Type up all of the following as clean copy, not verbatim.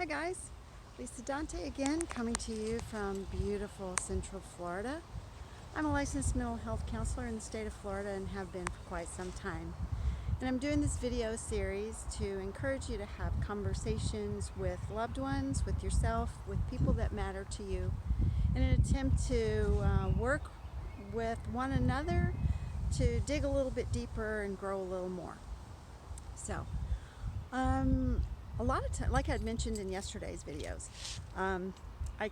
Hi guys, Lisa Dante again, coming to you from beautiful Central Florida. I'm a licensed mental health counselor in the state of Florida and have been for quite some time. And I'm doing this video series to encourage you to have conversations with loved ones, with yourself, with people that matter to you, in an attempt to work with one another to dig a little bit deeper and grow a little more. So, a lot of time, like I'd mentioned in yesterday's videos, I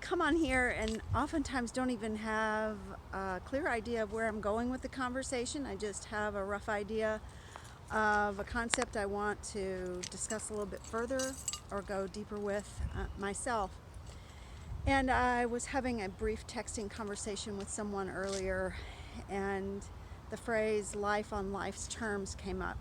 come on here and oftentimes don't even have a clear idea of where I'm going with the conversation. I just have a rough idea of a concept I want to discuss a little bit further or go deeper with myself. And I was having a brief texting conversation with someone earlier, and the phrase life on life's terms came up.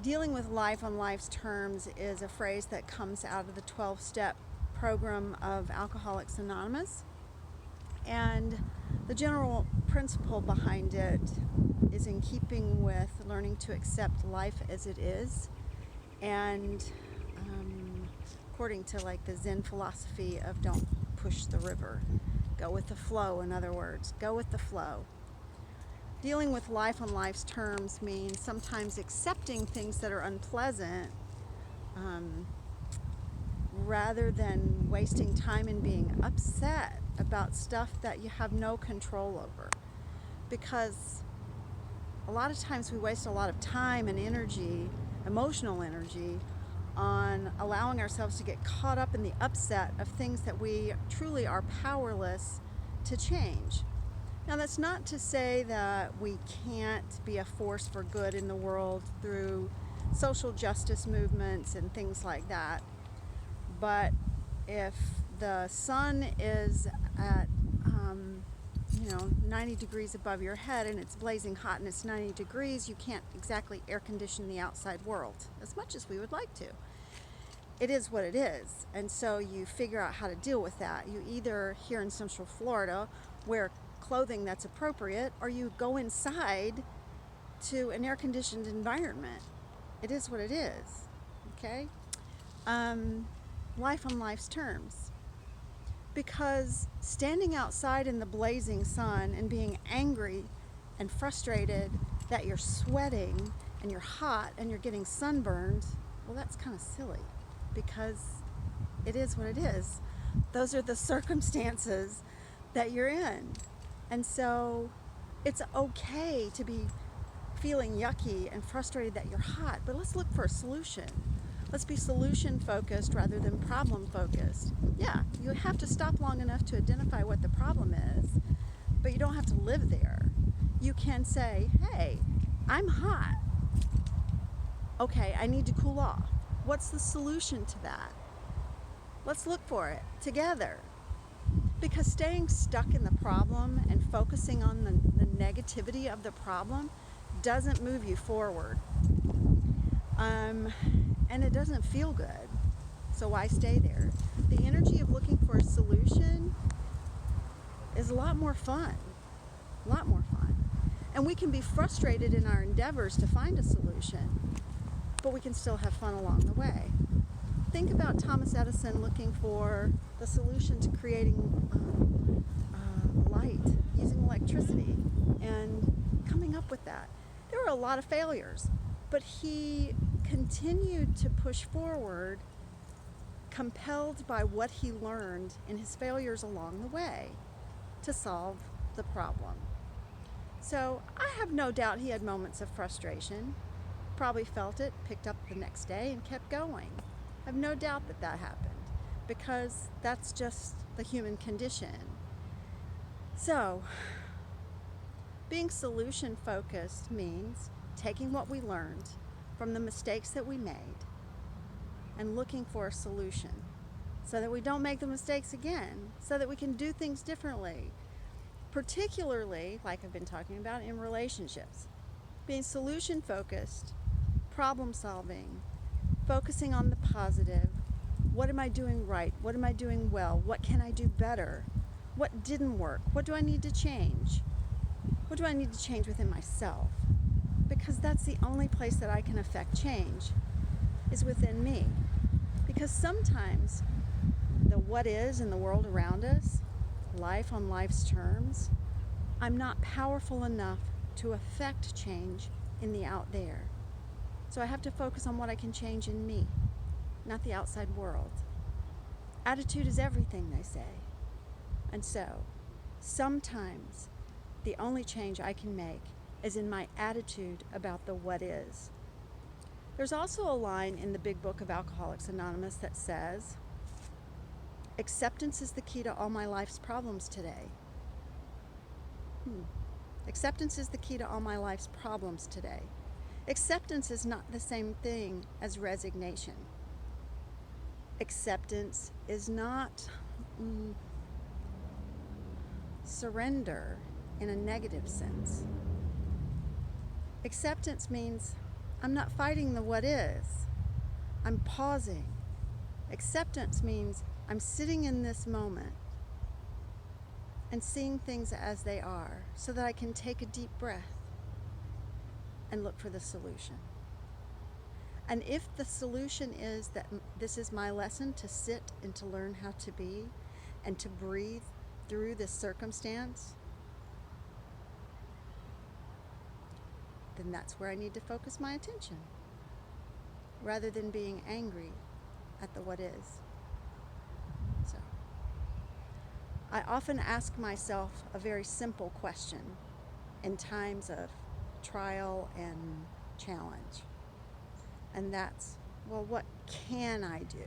Dealing with life on life's terms is a phrase that comes out of the 12-step program of Alcoholics Anonymous. And the general principle behind it is in keeping with learning to accept life as it is. And according to like the Zen philosophy of don't push the river, go with the flow. In other words, go with the flow. Dealing with life on life's terms means sometimes accepting things that are unpleasant rather than wasting time and being upset about stuff that you have no control over. Because a lot of times we waste a lot of time and energy, emotional energy, on allowing ourselves to get caught up in the upset of things that we truly are powerless to change. Now, that's not to say that we can't be a force for good in the world through social justice movements and things like that. But if the sun is at 90 degrees above your head and it's blazing hot and it's 90 degrees, you can't exactly air condition the outside world as much as we would like to. It is what it is. And so you figure out how to deal with that. You either, here in Central Florida, wear clothing that's appropriate, or you go inside to an air-conditioned environment. It is what it is. Okay? Life on life's terms. Because standing outside in the blazing sun and being angry and frustrated that you're sweating and you're hot and you're getting sunburned, well, that's kind of silly, because it is what it is. Those are the circumstances that you're in. And so it's okay to be feeling yucky and frustrated that you're hot, but let's look for a solution. Let's be solution focused rather than problem focused. Yeah, you have to stop long enough to identify what the problem is, but you don't have to live there. You can say, hey, I'm hot. Okay, I need to cool off. What's the solution to that? Let's look for it together. Because staying stuck in the problem and focusing on the negativity of the problem doesn't move you forward. And it doesn't feel good. So why stay there? The energy of looking for a solution is a lot more fun. A lot more fun. And we can be frustrated in our endeavors to find a solution, but we can still have fun along the way. Think about Thomas Edison looking for the solution to creating light using electricity and coming up with that. There were a lot of failures, but he continued to push forward, compelled by what he learned in his failures along the way to solve the problem. So I have no doubt he had moments of frustration, probably felt it, picked up the next day and kept going. I have no doubt that that happened, because that's just the human condition. So, being solution focused means taking what we learned from the mistakes that we made and looking for a solution so that we don't make the mistakes again, so that we can do things differently, particularly, like I've been talking about, in relationships. Being solution focused, problem solving, focusing on the positive. What am I doing right? What am I doing well? What can I do better? What didn't work? What do I need to change? What do I need to change within myself? Because that's the only place that I can affect change, is within me. Because sometimes the what is in the world around us, life on life's terms, I'm not powerful enough to affect change in the out there. So I have to focus on what I can change in me, not the outside world. Attitude is everything, they say. And so, sometimes the only change I can make is in my attitude about the what is. There's also a line in the Big Book of Alcoholics Anonymous that says, acceptance is the key to all my life's problems today. Acceptance is the key to all my life's problems today. Acceptance is not the same thing as resignation. Acceptance is not surrender in a negative sense. Acceptance means I'm not fighting the what is. I'm pausing. Acceptance means I'm sitting in this moment and seeing things as they are so that I can take a deep breath and look for the solution. And if the solution is that this is my lesson to sit and to learn how to be and to breathe through this circumstance, then that's where I need to focus my attention rather than being angry at the what is. So, I often ask myself a very simple question in times of trial and challenge. And that's, well, what can I do?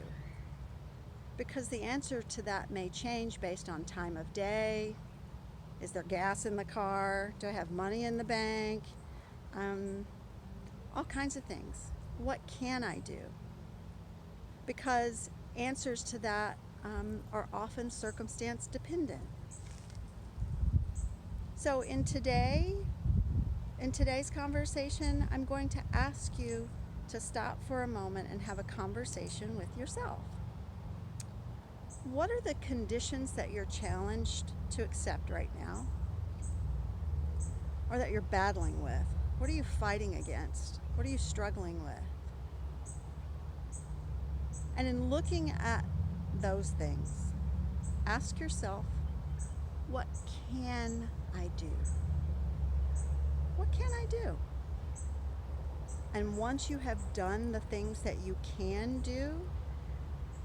Because the answer to that may change based on time of day. Is there gas in the car? Do I have money in the bank? All kinds of things. What can I do? Because answers to that are often circumstance dependent. So in today's conversation, I'm going to ask you to stop for a moment and have a conversation with yourself. What are the conditions that you're challenged to accept right now? Or that you're battling with? What are you fighting against? What are you struggling with? And in looking at those things, ask yourself, what can I do? What can I do? And once you have done the things that you can do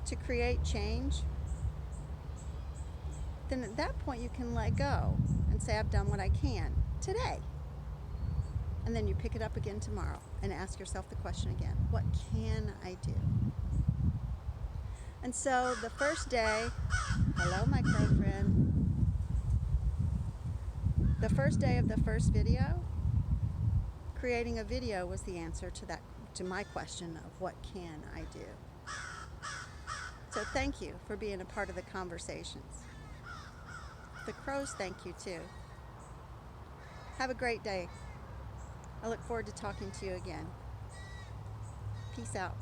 to create change, then at that point you can let go and say, I've done what I can today. And then you pick it up again tomorrow and ask yourself the question again, what can I do? And so the first day, hello my crow friend, the first day of the first video, creating a video was the answer to my question of what can I do? So thank you for being a part of the conversations. The crows thank you too. Have a great day. I look forward to talking to you again. Peace out.